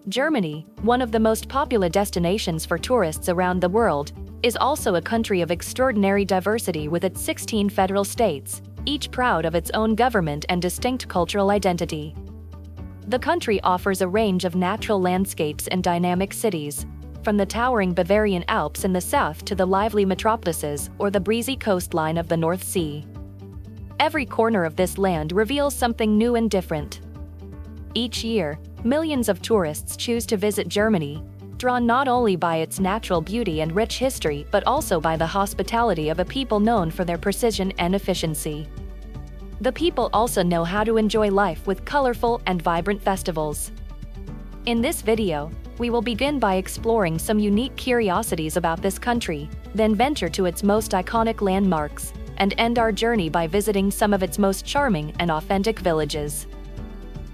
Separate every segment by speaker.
Speaker 1: Germany, one of the most popular destinations for tourists around the world, is also a country of extraordinary diversity with its 16 federal states, each proud of its own government and distinct cultural identity. The country offers a range of natural landscapes and dynamic cities, from the towering Bavarian Alps in the south to the lively metropolises or the breezy coastline of the North Sea. Every corner of this land reveals something new and different. Each year, millions of tourists choose to visit Germany, drawn not only by its natural beauty and rich history but also by the hospitality of a people known for their precision and efficiency. The people also know how to enjoy life with colorful and vibrant festivals. In this video, we will begin by exploring some unique curiosities about this country, then venture to its most iconic landmarks, and end our journey by visiting some of its most charming and authentic villages.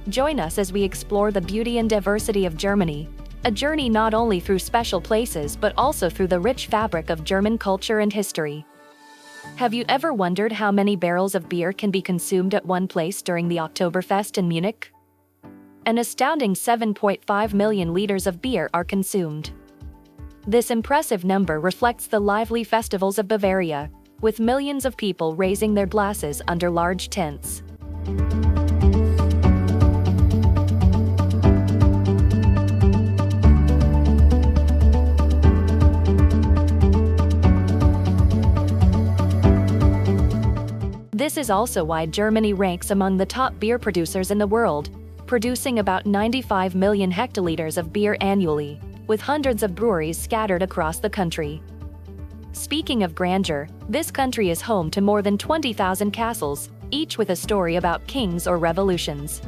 Speaker 1: Join us as we explore the beauty and diversity of Germany, a journey not only through special places but also through the rich fabric of German culture and history. Have you ever wondered how many barrels of beer can be consumed at one place during the Oktoberfest in Munich? An astounding 7.5 million liters of beer are consumed. This impressive number reflects the lively festivals of Bavaria, with millions of people raising their glasses under large tents. This is also why Germany ranks among the top beer producers in the world, producing about 95 million hectoliters of beer annually, with hundreds of breweries scattered across the country. Speaking of grandeur, this country is home to more than 20,000 castles, each with a story about kings or revolutions.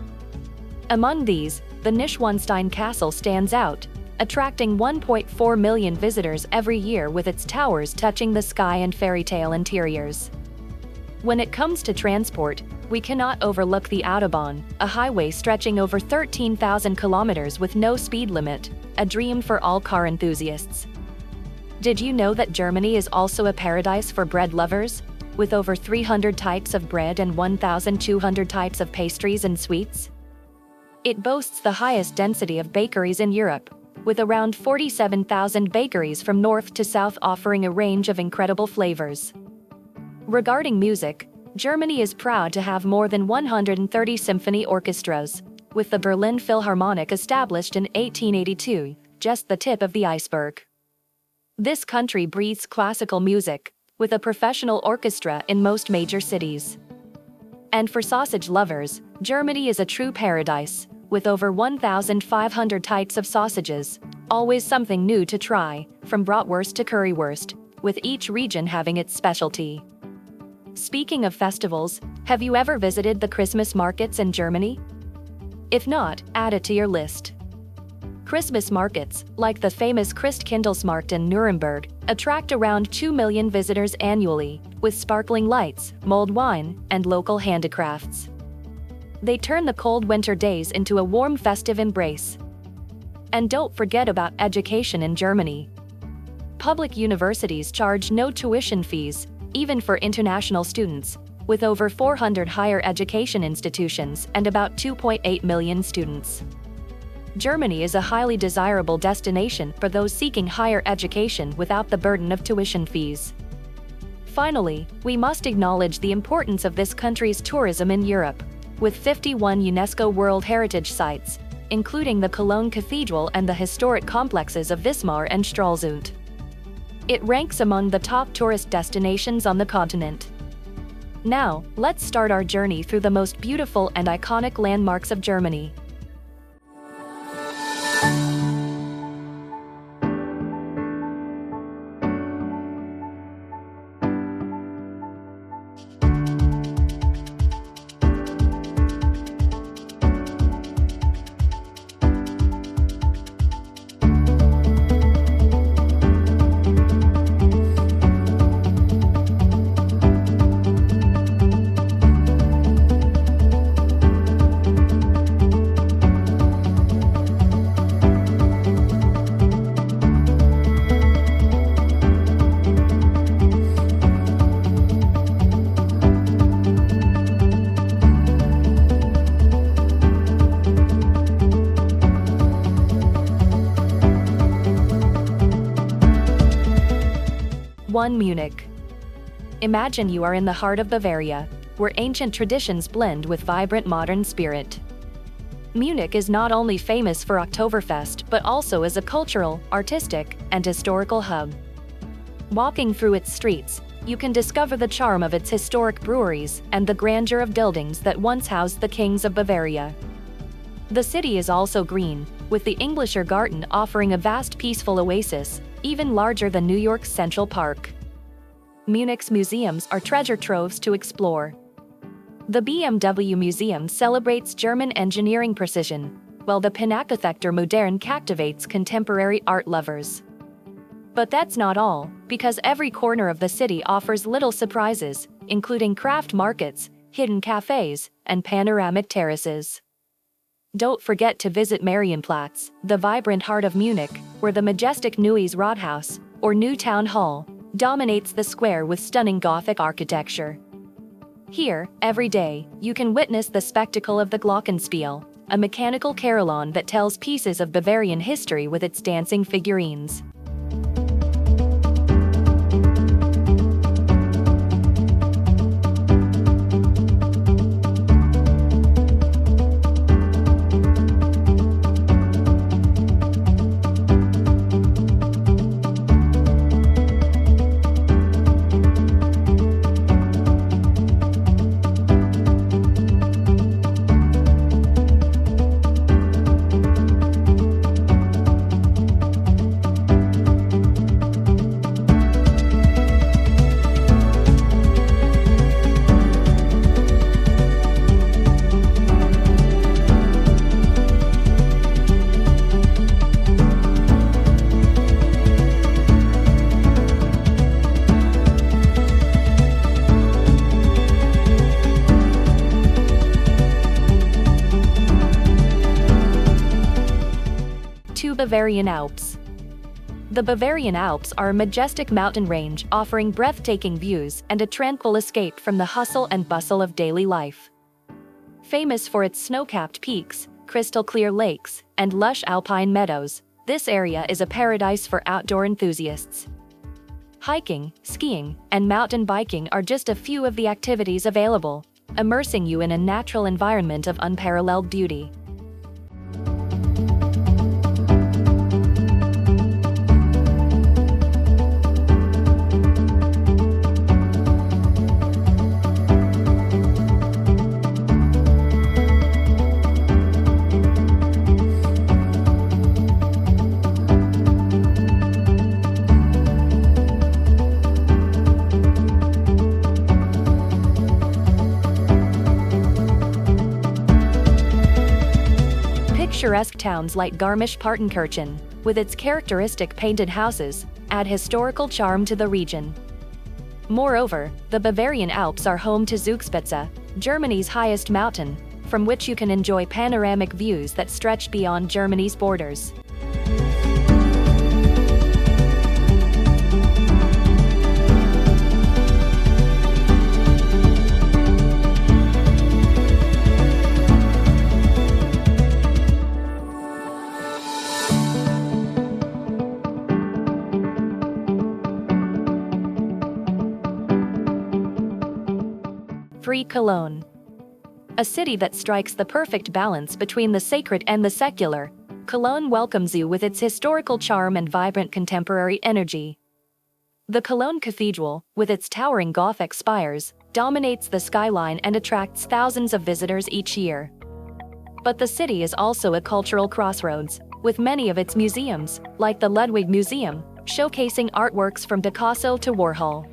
Speaker 1: Among these, the Neuschwanstein Castle stands out, attracting 1.4 million visitors every year with its towers touching the sky and fairytale interiors. When it comes to transport, we cannot overlook the Autobahn, a highway stretching over 13,000 kilometers with no speed limit, a dream for all car enthusiasts. Did you know that Germany is also a paradise for bread lovers, with over 300 types of bread and 1,200 types of pastries and sweets? It boasts the highest density of bakeries in Europe, with around 47,000 bakeries from north to south offering a range of incredible flavors. Regarding music, Germany is proud to have more than 130 symphony orchestras, with the Berlin Philharmonic established in 1882, just the tip of the iceberg. This country breathes classical music, with a professional orchestra in most major cities. And for sausage lovers, Germany is a true paradise, with over 1,500 types of sausages, always something new to try, from bratwurst to currywurst, with each region having its specialty. Speaking of festivals, have you ever visited the Christmas markets in Germany? If not, add it to your list. Christmas markets, like the famous Christkindlesmarkt in Nuremberg, attract around 2 million visitors annually, with sparkling lights, mulled wine, and local handicrafts. They turn the cold winter days into a warm festive embrace. And don't forget about education in Germany. Public universities charge no tuition fees, even for international students, with over 400 higher education institutions and about 2.8 million students. Germany is a highly desirable destination for those seeking higher education without the burden of tuition fees. Finally, we must acknowledge the importance of this country's tourism in Europe, with 51 UNESCO World Heritage Sites, including the Cologne Cathedral and the historic complexes of Wismar and Stralsund. It ranks among the top tourist destinations on the continent. Now, let's start our journey through the most beautiful and iconic landmarks of Germany. 1. Munich. Imagine you are in the heart of Bavaria, where ancient traditions blend with vibrant modern spirit. Munich is not only famous for Oktoberfest but also as a cultural, artistic, and historical hub. Walking through its streets, you can discover the charm of its historic breweries and the grandeur of buildings that once housed the kings of Bavaria. The city is also green, with the Englischer Garten offering a vast peaceful oasis, even larger than New York's Central Park. Munich's museums are treasure troves to explore. The BMW Museum celebrates German engineering precision, while the Pinakothek Modern captivates contemporary art lovers. But that's not all, because every corner of the city offers little surprises, including craft markets, hidden cafes, and panoramic terraces. Don't forget to visit Marienplatz, the vibrant heart of Munich, where the majestic Neues Rathaus, or New Town Hall, dominates the square with stunning Gothic architecture. Here, every day, you can witness the spectacle of the Glockenspiel, a mechanical carillon that tells pieces of Bavarian history with its dancing figurines. Bavarian Alps. The Bavarian Alps are a majestic mountain range offering breathtaking views and a tranquil escape from the hustle and bustle of daily life. Famous for its snow-capped peaks, crystal-clear lakes, and lush alpine meadows, this area is a paradise for outdoor enthusiasts. Hiking, skiing, and mountain biking are just a few of the activities available, immersing you in a natural environment of unparalleled beauty. Picturesque towns like Garmisch-Partenkirchen, with its characteristic painted houses, add historical charm to the region. Moreover, the Bavarian Alps are home to Zugspitze, Germany's highest mountain, from which you can enjoy panoramic views that stretch beyond Germany's borders. Cologne. A city that strikes the perfect balance between the sacred and the secular, Cologne welcomes you with its historical charm and vibrant contemporary energy. The Cologne Cathedral, with its towering Gothic spires, dominates the skyline and attracts thousands of visitors each year. But the city is also a cultural crossroads, with many of its museums, like the Ludwig Museum, showcasing artworks from Picasso to Warhol.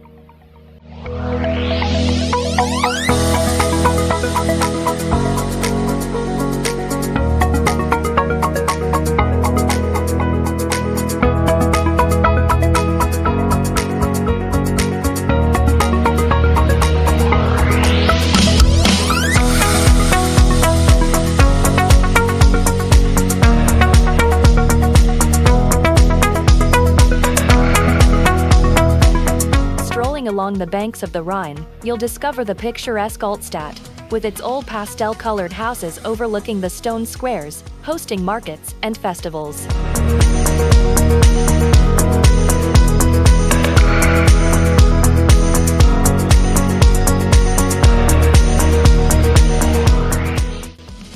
Speaker 1: Along the banks of the Rhine, you'll discover the picturesque Altstadt, with its old pastel-colored houses overlooking the stone squares, hosting markets and festivals.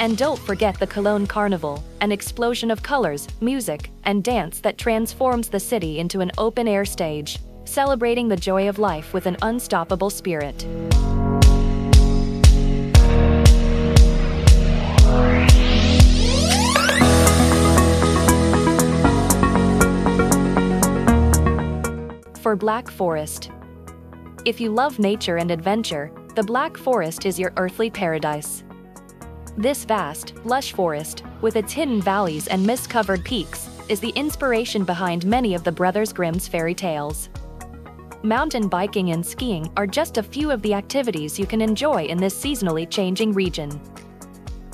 Speaker 1: And don't forget the Cologne Carnival, an explosion of colors, music, and dance that transforms the city into an open-air stage, celebrating the joy of life with an unstoppable spirit. For Black Forest. If you love nature and adventure, the Black Forest is your earthly paradise. This vast, lush forest, with its hidden valleys and mist-covered peaks, is the inspiration behind many of the Brothers Grimm's fairy tales. Mountain biking and skiing are just a few of the activities you can enjoy in this seasonally changing region.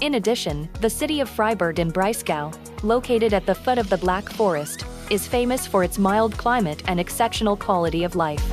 Speaker 1: In addition, the city of Freiburg in Breisgau, located at the foot of the Black Forest, is famous for its mild climate and exceptional quality of life.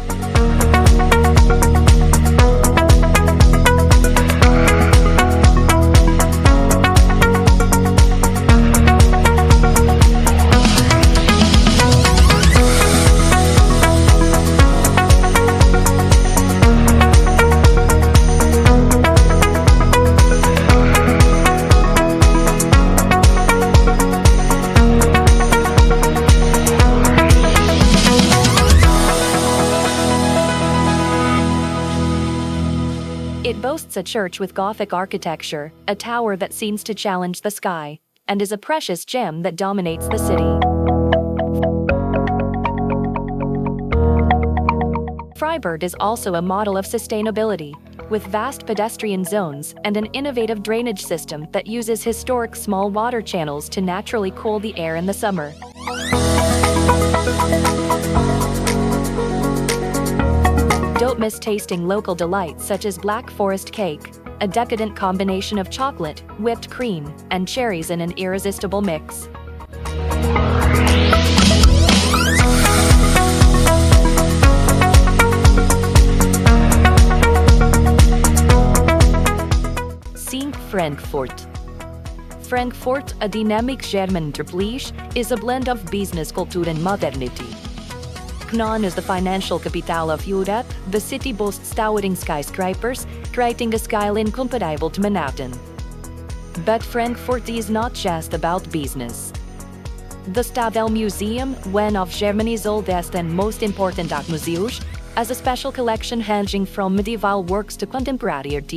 Speaker 1: It boasts a church with Gothic architecture, a tower that seems to challenge the sky, and is a precious gem that dominates the city. Freiburg is also a model of sustainability, with vast pedestrian zones and an innovative drainage system that uses historic small water channels to naturally cool the air in the summer. Don't miss tasting local delights such as Black Forest cake, a decadent combination of chocolate, whipped cream, and cherries in an irresistible mix. Sink Frankfurt. Frankfurt, a dynamic German metropolis, is a blend of business culture and modernity. Known as the financial capital of Europe, the city boasts towering skyscrapers, creating a skyline comparable to Manhattan. But Frankfurt is not just about business. The Stadel Museum, one of Germany's oldest and most important art museums, has a special collection ranging from medieval works to contemporary art.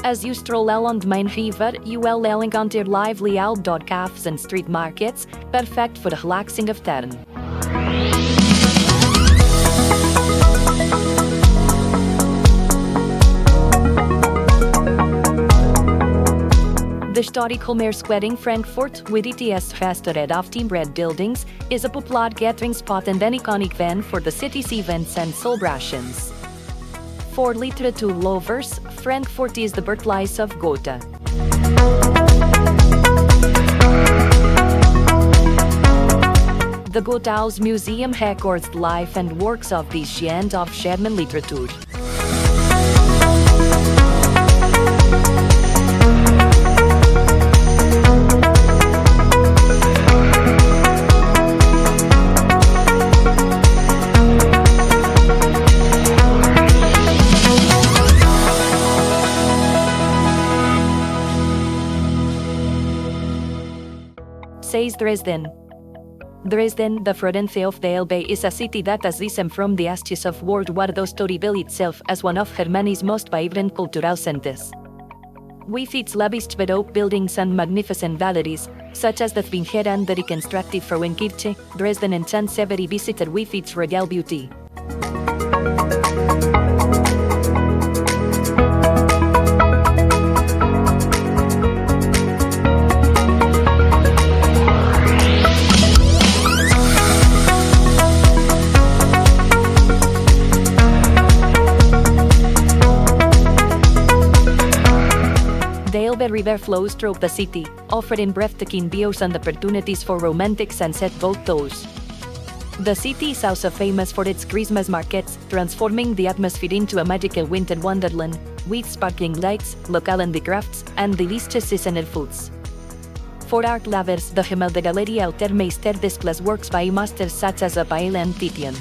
Speaker 1: As you stroll along the main river, you will encounter lively outdoor cafes and street markets, perfect for the relaxing afternoon. The historical Mayor Square in Frankfurt, with its restaurant of team-bred buildings, is a popular gathering spot and an iconic venue for the city's events and celebrations. For literature lovers, Frankfurt is the birthplace of Goethe. The Goethe's Museum records the life and works of this giant of German literature. Says Dresden. Dresden, the fairytale Bay, is a city that has risen from the ashes of World War II to reveal itself as one of Germany's most vibrant cultural centers. With its lavish Baroque buildings and magnificent galleries, such as the Sphinx and the reconstructed Frauenkirche, Dresden enchants every visitor with its royal beauty. The Elbe River flows through the city, offering breathtaking views and opportunities for romantic sunset boat tours. The city is also famous for its Christmas markets, transforming the atmosphere into a magical winter wonderland, with sparkling lights, local handicrafts, and delicious seasonal foods. For art lovers, the Gemäldegalerie Gallery Alter Meister displays works by masters such as Raphael and Titian.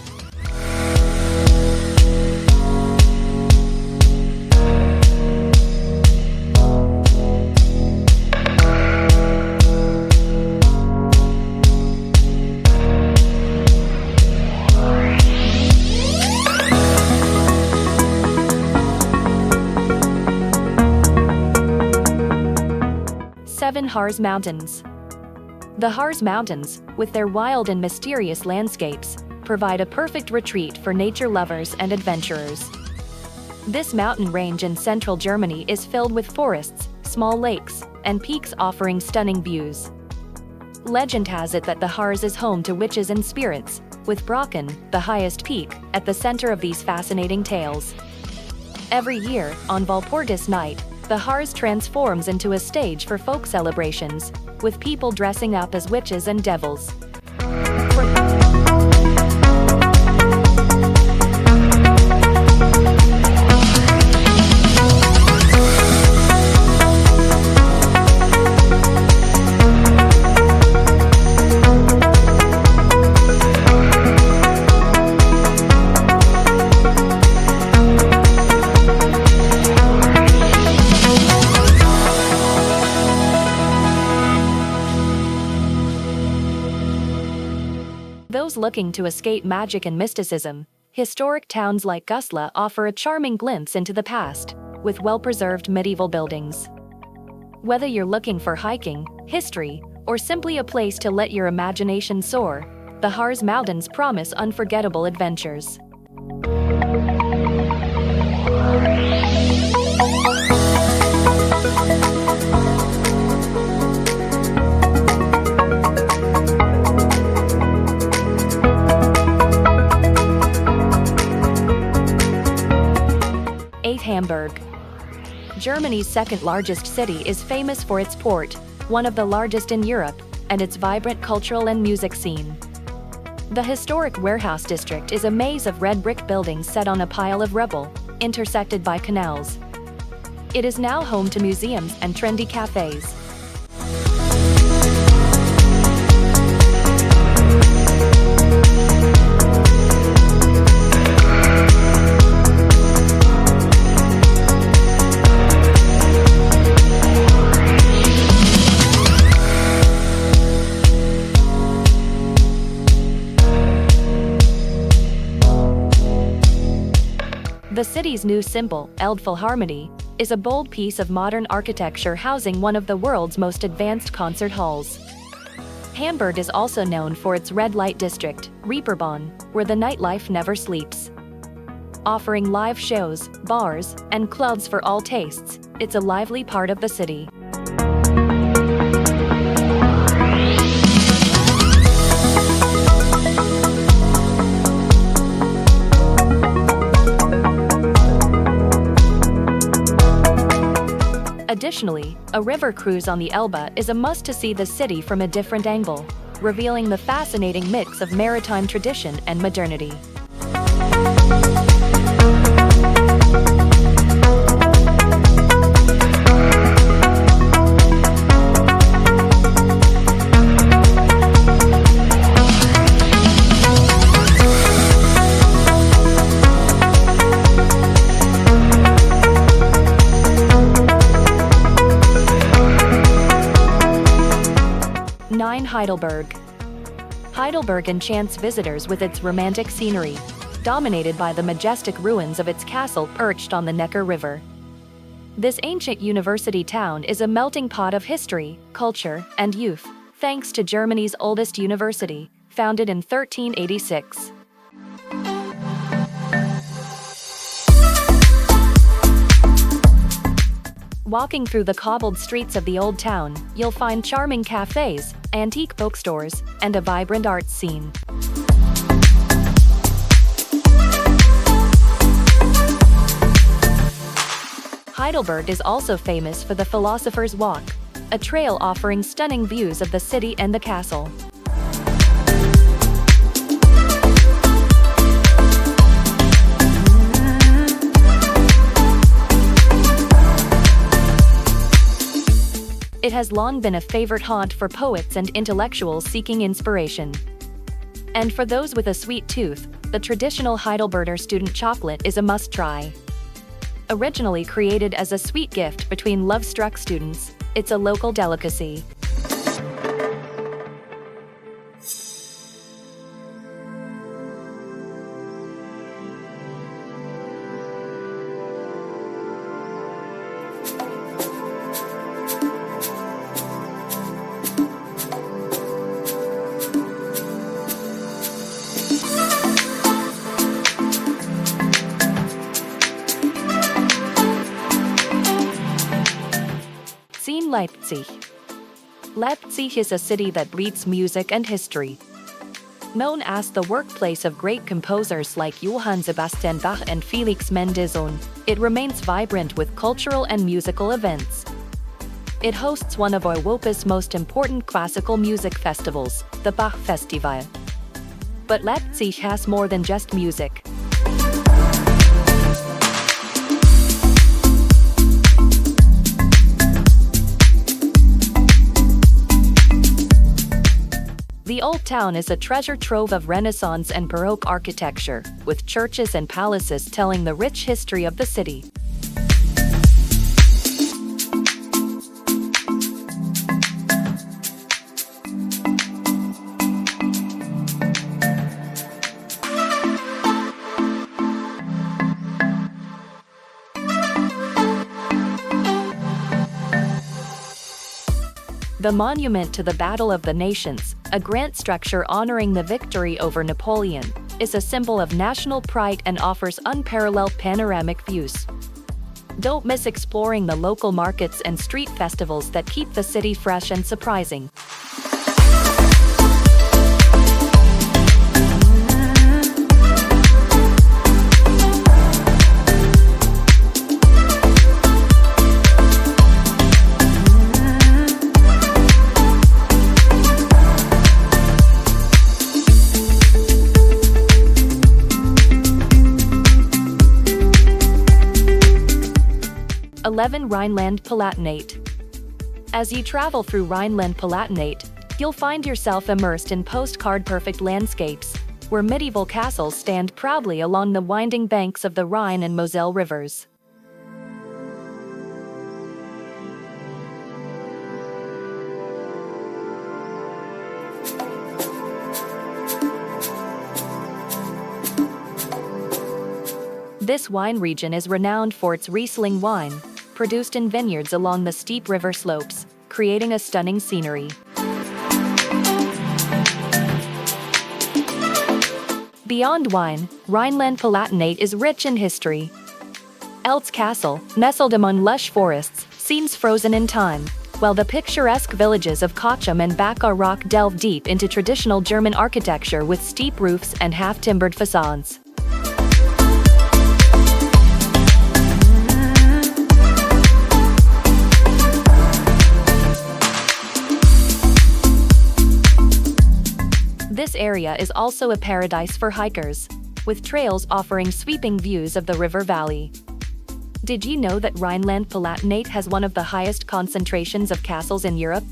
Speaker 1: Seven Harz Mountains. The Harz Mountains, with their wild and mysterious landscapes, provide a perfect retreat for nature lovers and adventurers. This mountain range in central Germany is filled with forests, small lakes, and peaks offering stunning views. Legend has it that the Harz is home to witches and spirits, with Brocken, the highest peak, at the center of these fascinating tales. Every year, on Walpurgis Night, the Harz transforms into a stage for folk celebrations, with people dressing up as witches and devils. Those looking to escape magic and mysticism, historic towns like Goslar offer a charming glimpse into the past, with well-preserved medieval buildings. Whether you're looking for hiking, history, or simply a place to let your imagination soar, the Harz Mountains promise unforgettable adventures. Hamburg. Germany's second-largest city is famous for its port, one of the largest in Europe, and its vibrant cultural and music scene. The historic warehouse district is a maze of red brick buildings set on a pile of rubble, intersected by canals. It is now home to museums and trendy cafes. The city's new symbol, Elbphilharmonie, is a bold piece of modern architecture housing one of the world's most advanced concert halls. Hamburg is also known for its red light district, Reeperbahn, where the nightlife never sleeps. Offering live shows, bars, and clubs for all tastes, it's a lively part of the city. Additionally, a river cruise on the Elbe is a must to see the city from a different angle, revealing the fascinating mix of maritime tradition and modernity. Heidelberg. Heidelberg enchants visitors with its romantic scenery, dominated by the majestic ruins of its castle perched on the Neckar River. This ancient university town is a melting pot of history, culture, and youth, thanks to Germany's oldest university, founded in 1386. Walking through the cobbled streets of the old town, you'll find charming cafes, antique bookstores, and a vibrant arts scene. Heidelberg is also famous for the Philosopher's Walk, a trail offering stunning views of the city and the castle. It has long been a favorite haunt for poets and intellectuals seeking inspiration. And for those with a sweet tooth, the traditional Heidelberger student chocolate is a must-try. Originally created as a sweet gift between love-struck students, it's a local delicacy. Leipzig. Leipzig is a city that breathes music and history. Known as the workplace of great composers like Johann Sebastian Bach and Felix Mendelssohn, it remains vibrant with cultural and musical events. It hosts one of Europa's most important classical music festivals, the Bach Festival. But Leipzig has more than just music. The Old Town is a treasure trove of Renaissance and Baroque architecture, with churches and palaces telling the rich history of the city. The Monument to the Battle of the Nations, a grand structure honoring the victory over Napoleon, is a symbol of national pride and offers unparalleled panoramic views. Don't miss exploring the local markets and street festivals that keep the city fresh and surprising. Rhineland-Palatinate. As you travel through Rhineland-Palatinate, you'll find yourself immersed in postcard-perfect landscapes, where medieval castles stand proudly along the winding banks of the Rhine and Moselle rivers. This wine region is renowned for its Riesling wine, produced in vineyards along the steep river slopes, creating a stunning scenery. Beyond wine, Rhineland-Palatinate is rich in history. Eltz Castle, nestled among lush forests, seems frozen in time, while the picturesque villages of Kochum and Backar Rock delve deep into traditional German architecture with steep roofs and half-timbered facades. This area is also a paradise for hikers, with trails offering sweeping views of the river valley. Did you know that Rhineland-Palatinate has one of the highest concentrations of castles in Europe?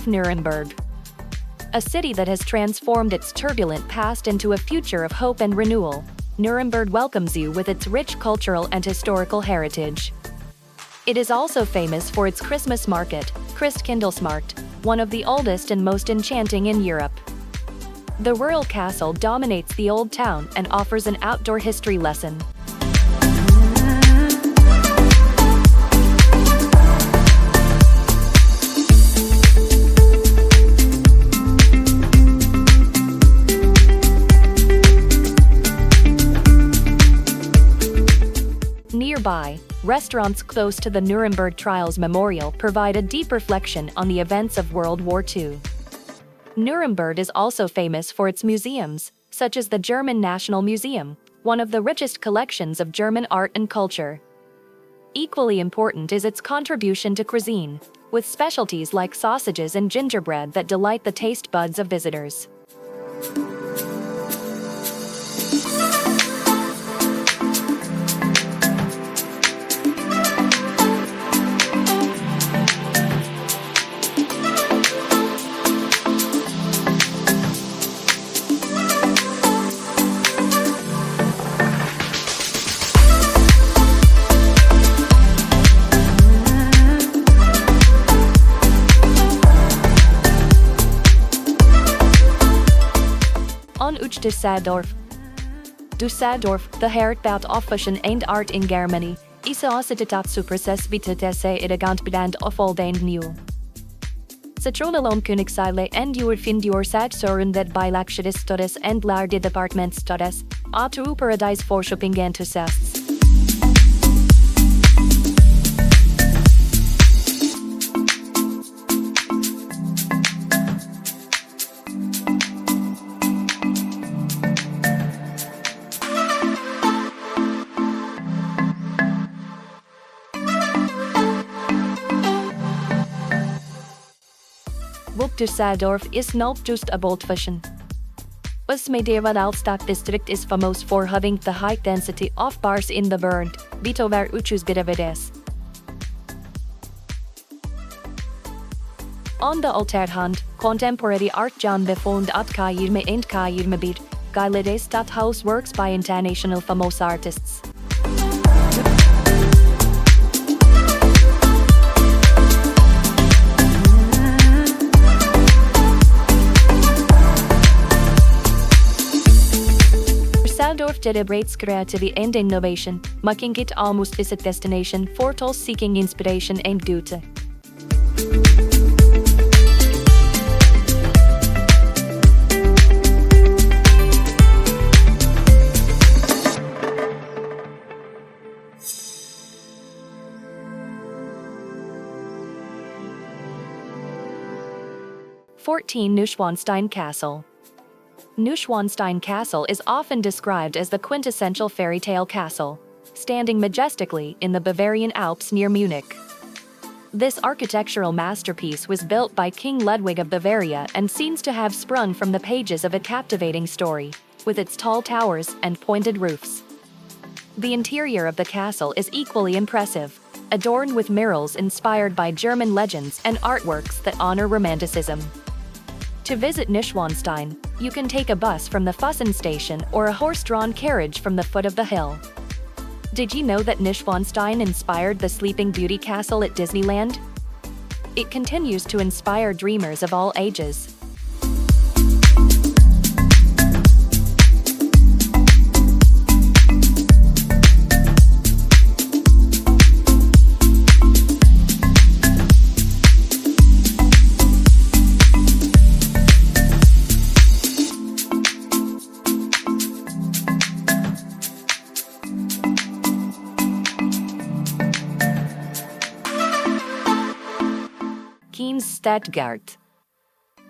Speaker 1: Nuremberg. A city that has transformed its turbulent past into a future of hope and renewal, Nuremberg welcomes you with its rich cultural and historical heritage. It is also famous for its Christmas market, Christkindlesmarkt, one of the oldest and most enchanting in Europe. The rural castle dominates the old town and offers an outdoor history lesson. Nearby, restaurants close to the Nuremberg Trials Memorial provide a deep reflection on the events of World War II. Nuremberg is also famous for its museums, such as the German National Museum, one of the richest collections of German art and culture. Equally important is its contribution to cuisine, with specialties like sausages and gingerbread that delight the taste buds of visitors. Untouched Düsseldorf, the Heertbad Offischen and Art in Germany, is ausgetat superses bitetesse elegant bedant offoldend nieuw. Citroenalom Königseile and your find your sad soren that by laxidis studies and large department studies, to paradise for shopping enthusiasts. Düsseldorf is not just about fashion. Us Medievalstadt is famous for having the high density of bars in the world, bitover uchus bidavides. On the other hand, contemporary art Jan befond at Kajirme and Kajirmebir, Gailede Stadthaus works by international famous artists. Düsseldorf celebrates creativity and innovation, making it almost a destination for those seeking inspiration and beauty. Neuschwanstein Castle. Neuschwanstein Castle is often described as the quintessential fairy tale castle, standing majestically in the Bavarian Alps near Munich. This architectural masterpiece was built by King Ludwig of Bavaria and seems to have sprung from the pages of a captivating story, with its tall towers and pointed roofs. The interior of the castle is equally impressive, adorned with murals inspired by German legends and artworks that honor Romanticism. To visit Neuschwanstein, you can take a bus from the Fussen station or a horse-drawn carriage from the foot of the hill. Did you know that Neuschwanstein inspired the Sleeping Beauty castle at Disneyland? It continues to inspire dreamers of all ages. Stuttgart.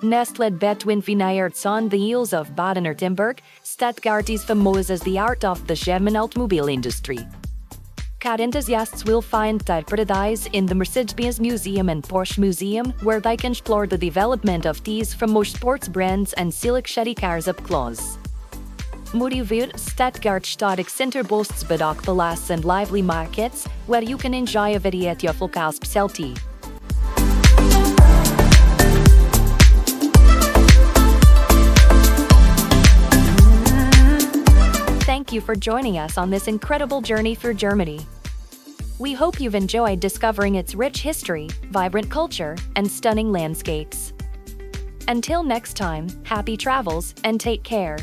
Speaker 1: Nestled between Vineyards on the hills of Baden-Württemberg, Stuttgart is famous as the art of the German automobile industry. Car enthusiasts will find their paradise in the Mercedes-Benz Museum and Porsche Museum, where they can explore the development of these famous sports brands and see luxury cars up close. Motiviert, Stuttgart Static Center boasts Badock Palace and lively markets, where you can enjoy a variety of local specialty. Thank you for joining us on this incredible journey through Germany. We hope you've enjoyed discovering its rich history, vibrant culture, and stunning landscapes. Until next time, happy travels and take care.